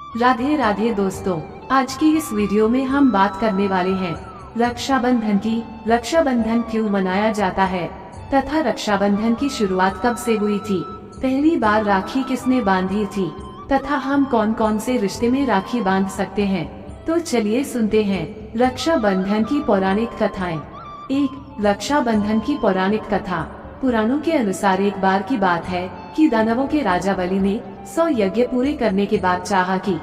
राधे राधे दोस्तों, आज की इस वीडियो में हम बात करने वाले हैं रक्षाबंधन की। रक्षाबंधन क्यों मनाया जाता है तथा रक्षाबंधन की शुरुआत कब से हुई थी, पहली बार राखी किसने बांधी थी तथा हम कौन कौन से रिश्ते में राखी बांध सकते हैं। तो चलिए सुनते हैं रक्षाबंधन की पौराणिक कथाएं। एक, रक्षाबंधन की पौराणिक कथा। पुराणों के अनुसार एक बार की बात है कि दानवों के राजा बलि ने 100 यज्ञ पूरे करने के बाद चाहा कि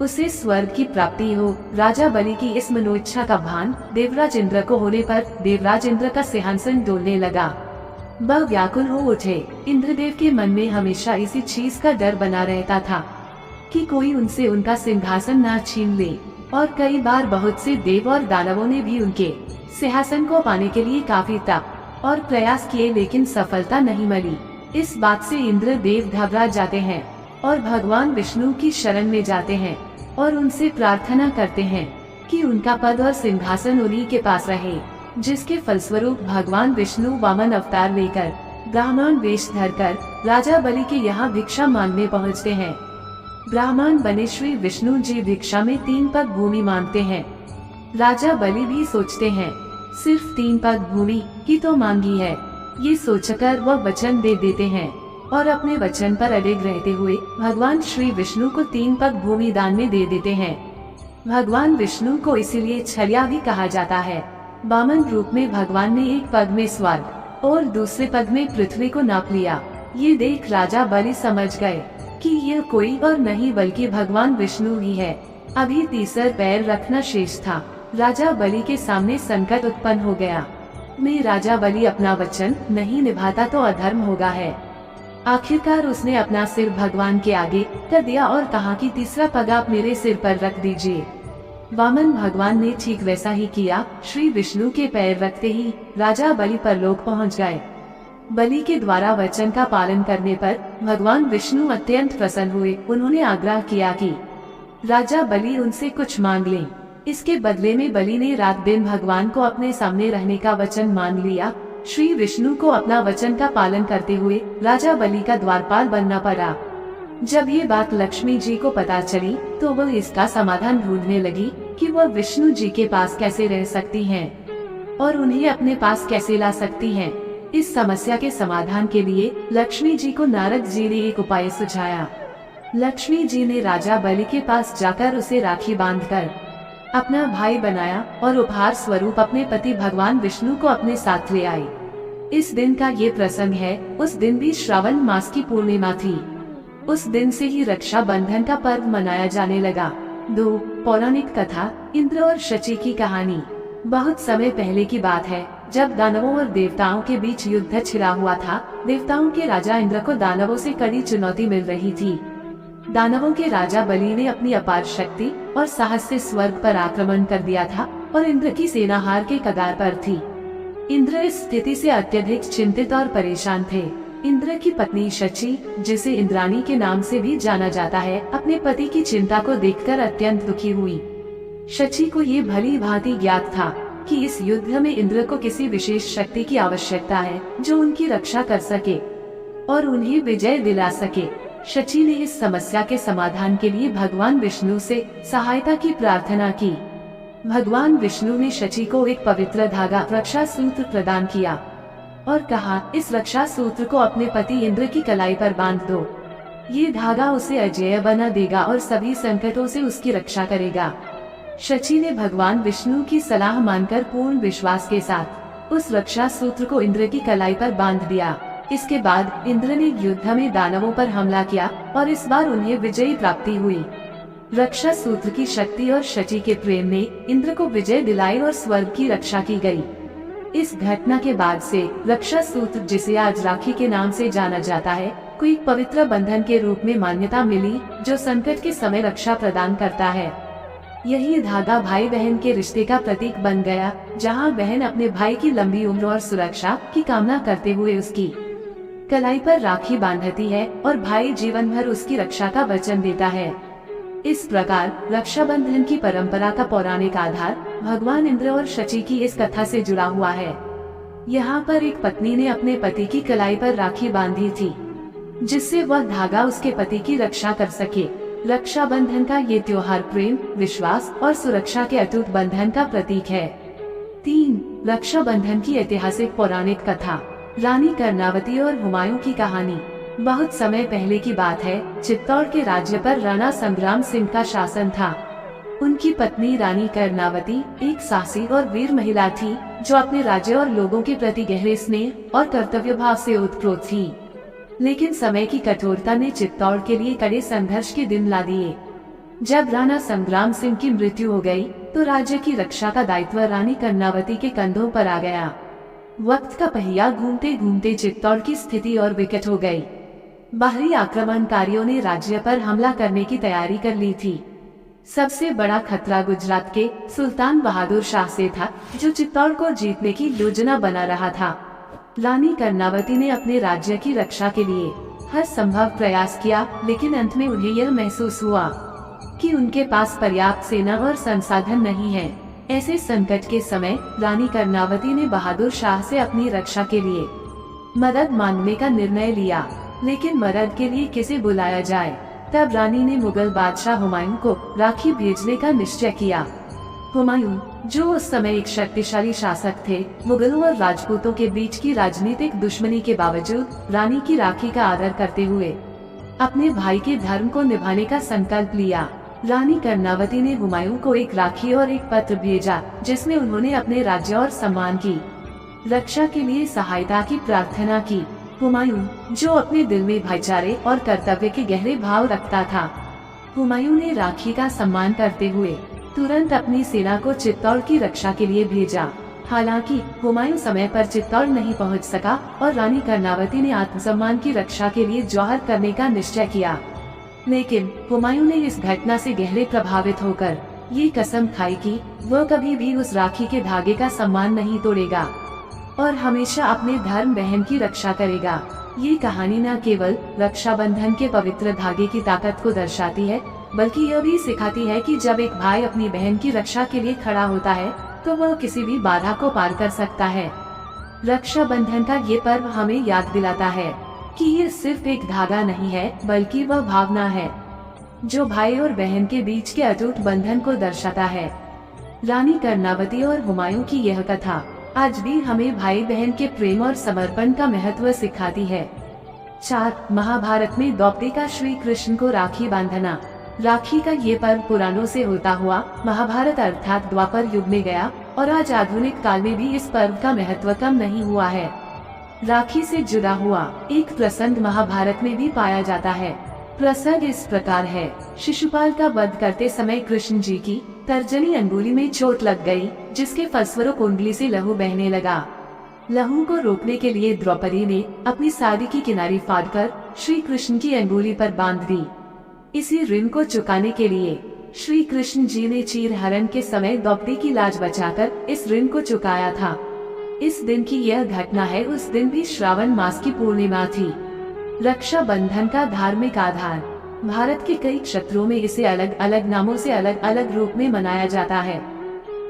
उसे स्वर्ग की प्राप्ति हो। राजा बलि की इस मनोइच्छा का भान देवराज इंद्र को होने पर देवराज इंद्र का सिंहासन डोलने लगा। वह व्याकुल हो उठे। इंद्रदेव के मन में हमेशा इसी चीज का डर बना रहता था कि कोई उनसे उनका सिंहासन न छीन ले, और कई बार बहुत से देव और दानवों ने भी उनके सिंहासन को पाने के लिए काफी तप और प्रयास किए, लेकिन सफलता नहीं मिली। इस बात से इंद्र देव घबरा जाते हैं और भगवान विष्णु की शरण में जाते हैं और उनसे प्रार्थना करते हैं कि उनका पद और सिंहासन उन्हीं के पास रहे। जिसके फलस्वरूप भगवान विष्णु वामन अवतार लेकर ब्राह्मण वेश धरकर राजा बलि के यहाँ भिक्षा मांगने पहुँचते हैं। ब्राह्मण बने श्री विष्णु जी भिक्षा में 3 पग भूमि मांगते हैं। राजा बलि भी सोचते हैं सिर्फ 3 पग भूमि की तो मांगी है। ये सोचकर वह वचन दे देते हैं और अपने वचन पर अडिग रहते हुए भगवान श्री विष्णु को 3 पग भूमि दान में दे देते हैं। भगवान विष्णु को इसीलिए छलिया भी कहा जाता है। वामन रूप में भगवान ने एक पग में स्वर्ग और दूसरे पग में पृथ्वी को नाप लिया। ये देख राजा बलि समझ गए कि यह कोई और नहीं बल्कि भगवान विष्णु ही है। अभी तीसरा पैर रखना शेष था। राजा बलि के सामने संकट उत्पन्न हो गया। मैं राजा बलि अपना वचन नहीं निभाता तो अधर्म होगा है। आखिरकार उसने अपना सिर भगवान के आगे कर दिया और कहा कि तीसरा पग आप मेरे सिर पर रख दीजिए। वामन भगवान ने ठीक वैसा ही किया। श्री विष्णु के पैर रखते ही राजा बलि परलोक पहुंच गए। बलि के द्वारा वचन का पालन करने पर भगवान विष्णु अत्यंत प्रसन्न हुए। उन्होंने आग्रह किया कि राजा बलि उनसे कुछ मांग लें। इसके बदले में बलि ने रात दिन भगवान को अपने सामने रहने का वचन मान लिया। श्री विष्णु को अपना वचन का पालन करते हुए राजा बलि का द्वारपाल बनना पड़ा। जब ये बात लक्ष्मी जी को पता चली तो वह इसका समाधान ढूंढने लगी कि वह विष्णु जी के पास कैसे रह सकती हैं और उन्हें अपने पास कैसे ला सकती हैं। इस समस्या के समाधान के लिए लक्ष्मी जी को नारद जी ने एक उपाय सुझाया। लक्ष्मी जी ने राजा बलि के पास जाकर उसे राखी बांधकर अपना भाई बनाया और उपहार स्वरूप अपने पति भगवान विष्णु को अपने साथ ले आई। इस दिन का ये प्रसंग है। उस दिन भी श्रावण मास की पूर्णिमा थी। उस दिन से ही रक्षाबंधन का पर्व मनाया जाने लगा। 2, पौराणिक कथा। इंद्र और शची की कहानी। बहुत समय पहले की बात है, जब दानवों और देवताओं के बीच युद्ध छिड़ा हुआ था। देवताओं के राजा इंद्र को दानवों से कड़ी चुनौती मिल रही थी। दानवों के राजा बलि ने अपनी अपार शक्ति और साहस से स्वर्ग पर आक्रमण कर दिया था और इंद्र की सेना हार के कगार पर थी। इंद्र इस स्थिति से अत्यधिक चिंतित और परेशान थे। इंद्र की पत्नी शची, जिसे इंद्राणी के नाम से भी जाना जाता है, अपने पति की चिंता को देखकर अत्यंत दुखी हुई। शची को ये भली भांति ज्ञात था कि इस युद्ध में इंद्र को किसी विशेष शक्ति की आवश्यकता है जो उनकी रक्षा कर सके और उन्हें विजय दिला सके। शची ने इस समस्या के समाधान के लिए भगवान विष्णु से सहायता की प्रार्थना की। भगवान विष्णु ने शची को एक पवित्र धागा रक्षा सूत्र प्रदान किया और कहा, इस रक्षा सूत्र को अपने पति इंद्र की कलाई पर बांध दो। ये धागा उसे अजेय बना देगा और सभी संकटों से उसकी रक्षा करेगा। शची ने भगवान विष्णु की सलाह मानकर पूर्ण विश्वास के साथ उस रक्षा सूत्र को इंद्र की कलाई पर बांध दिया। इसके बाद इंद्र ने युद्ध में दानवों पर हमला किया और इस बार उन्हें विजयी प्राप्ति हुई। रक्षा सूत्र की शक्ति और शची के प्रेम ने इंद्र को विजय दिलाई और स्वर्ग की रक्षा की गई। इस घटना के बाद से रक्षा सूत्र, जिसे आज राखी के नाम से जाना जाता है, को एक पवित्र बंधन के रूप में मान्यता मिली जो संकट के समय रक्षा प्रदान करता है। यही धागा भाई बहन के रिश्ते का प्रतीक बन गया, जहां बहन अपने भाई की लंबी उम्र और सुरक्षा की कामना करते हुए उसकी कलाई पर राखी बांधती है और भाई जीवन भर उसकी रक्षा का वचन देता है। इस प्रकार रक्षाबंधन की परंपरा का पौराणिक आधार भगवान इंद्र और शची की इस कथा से जुड़ा हुआ है। यहाँ पर एक पत्नी ने अपने पति की कलाई पर राखी बांधी थी, जिससे वह धागा उसके पति की रक्षा कर सके रक्षाबंधन का ये त्योहार प्रेम, विश्वास और सुरक्षा के अटूट बंधन का प्रतीक है। 3. रक्षाबंधन की ऐतिहासिक पौराणिक कथा। रानी कर्णावती और हुमायूं की कहानी। बहुत समय पहले की बात है, चित्तौड़ के राज्य पर राणा संग्राम सिंह का शासन था। उनकी पत्नी रानी कर्णावती एक साहसी और वीर महिला थी, जो अपने राज्य और लोगों के प्रति गहरे स्नेह और कर्तव्य भाव से ओतप्रोत थी। लेकिन समय की कठोरता ने चित्तौड़ के लिए कड़े संघर्ष के दिन ला दिए। जब राणा संग्राम सिंह की मृत्यु हो गई, तो राज्य की रक्षा का दायित्व रानी कर्णावती के कंधों पर आ गया। वक्त का पहिया घूमते घूमते चित्तौड़ की स्थिति और विकट हो गई। बाहरी आक्रमणकारियों ने राज्य पर हमला करने की तैयारी कर ली थी। सबसे बड़ा खतरा गुजरात के सुल्तान बहादुर शाह से था, जो चित्तौड़ को जीतने की योजना बना रहा था। रानी कर्णावती ने अपने राज्य की रक्षा के लिए हर संभव प्रयास किया, लेकिन अंत में उन्हें यह महसूस हुआ कि उनके पास पर्याप्त सेना और संसाधन नहीं है। ऐसे संकट के समय रानी कर्णावती ने बहादुर शाह से अपनी रक्षा के लिए मदद मांगने का निर्णय लिया, लेकिन मदद के लिए किसे बुलाया जाए। तब रानी ने मुगल बादशाह हुमायूं को राखी भेजने का निश्चय किया। हुमायूं, जो उस समय एक शक्तिशाली शासक थे, मुगलों और राजपूतों के बीच की राजनीतिक दुश्मनी के बावजूद रानी की राखी का आदर करते हुए अपने भाई के धर्म को निभाने का संकल्प लिया। रानी कर्णावती ने हुमायूं को एक राखी और एक पत्र भेजा, जिसमें उन्होंने अपने राज्य और सम्मान की रक्षा के लिए सहायता की प्रार्थना की। हुमायूं, जो अपने दिल में भाईचारे और कर्तव्य के गहरे भाव रखता था, हुमायूं ने राखी का सम्मान करते हुए तुरंत अपनी सेना को चित्तौड़ की रक्षा के लिए भेजा। हालांकि हुमायूं समय पर चित्तौड़ नहीं पहुंच सका और रानी कर्णावती ने आत्मसम्मान की रक्षा के लिए जौहर करने का निश्चय किया। लेकिन हुमायूं ने इस घटना से गहरे प्रभावित होकर ये कसम खाई कि वह कभी भी उस राखी के धागे का सम्मान नहीं तोड़ेगा और हमेशा अपने धर्म बहन की रक्षा करेगा। ये कहानी न केवल रक्षाबंधन के पवित्र धागे की ताकत को दर्शाती है, बल्कि यह भी सिखाती है कि जब एक भाई अपनी बहन की रक्षा के लिए खड़ा होता है, तो वह किसी भी बाधा को पार कर सकता है। रक्षाबंधन का ये पर्व हमें याद दिलाता है कि ये सिर्फ एक धागा नहीं है, बल्कि वह भावना है जो भाई और बहन के बीच के अटूट बंधन को दर्शाता है। रानी कर्णावती और हुमायूं की यह कथा आज भी हमें भाई बहन के प्रेम और समर्पण का महत्व सिखाती है। 4. महाभारत में द्रौपदी का श्री कृष्ण को राखी बांधना। राखी का ये पर्व पुराणों से होता हुआ महाभारत अर्थात द्वापर युग में गया और आज आधुनिक काल में भी इस पर्व का महत्व कम नहीं हुआ है। राखी से जुड़ा हुआ एक प्रसंग महाभारत में भी पाया जाता है। प्रसंग इस प्रकार है। शिशुपाल का वध करते समय कृष्ण जी की तर्जनी अंगुली में चोट लग गई, जिसके फलस्वरूप उंगली से लहू बहने लगा। लहू को रोकने के लिए द्रौपदी ने अपनी साड़ी की किनारी फाड़कर श्री कृष्ण की अंगुली पर बांध दी। इसी ऋण को चुकाने के लिए श्री कृष्ण जी ने चीर हरण के समय द्रौपदी की लाज बचाकर इस ऋण को चुकाया था। इस दिन की यह घटना है। उस दिन भी श्रावण मास की पूर्णिमा थी। रक्षाबंधन का धार्मिक आधार। भारत के कई क्षेत्रों में इसे अलग अलग नामों से अलग अलग रूप में मनाया जाता है।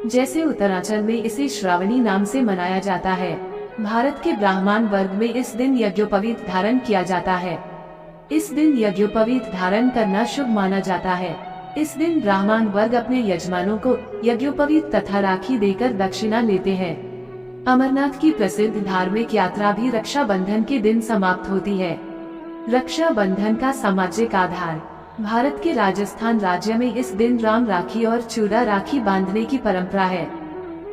जैसे उत्तरांचल में इसे श्रावणी नाम से मनाया जाता है। भारत के ब्राह्मण वर्ग में इस दिन यज्ञोपवीत धारण किया जाता है। इस दिन यज्ञोपवीत धारण करना शुभ माना जाता है। इस दिन ब्राह्मण वर्ग अपने यजमानों को यज्ञोपवीत तथा राखी देकर दक्षिणा लेते हैं। अमरनाथ की प्रसिद्ध धार्मिक यात्रा भी रक्षाबंधन के दिन समाप्त होती है। रक्षाबंधन का सामाजिक आधार। भारत के राजस्थान राज्य में इस दिन राम राखी और चूड़ा राखी बांधने की परंपरा है।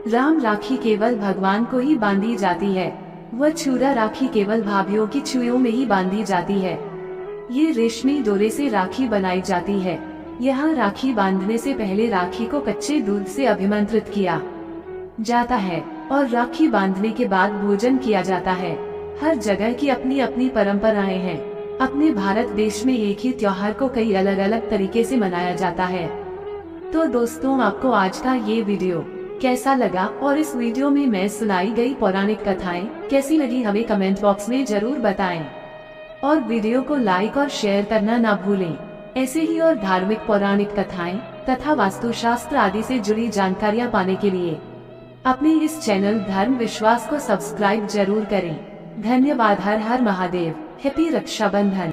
राम राखी केवल भगवान को ही बांधी जाती है। वह चूड़ा राखी केवल भाभीयों की छुइयों में ही बांधी जाती है। ये रेशमी डोरे से राखी बनाई जाती है। यहाँ राखी बांधने से पहले राखी को कच्चे दूध से अभिमंत्रित किया जाता है और राखी बांधने के बाद भोजन किया जाता है। हर जगह की अपनी अपनी परंपराएं हैं। अपने भारत देश में एक ही त्योहार को कई अलग अलग तरीके से मनाया जाता है। तो दोस्तों, आपको आज का ये वीडियो कैसा लगा और इस वीडियो में मैं सुनाई गई पौराणिक कथाएं कैसी लगी, हमें कमेंट बॉक्स में जरूर बताएं। और वीडियो को लाइक और शेयर करना ना भूलें। ऐसे ही और धार्मिक पौराणिक कथाएं तथा वास्तुशास्त्र आदि से जुड़ी जानकारियां पाने के लिए अपने इस चैनल धर्म विश्वास को सब्सक्राइब जरूर करें। धन्यवाद। हर हर महादेव। हैप्पी रक्षाबंधन।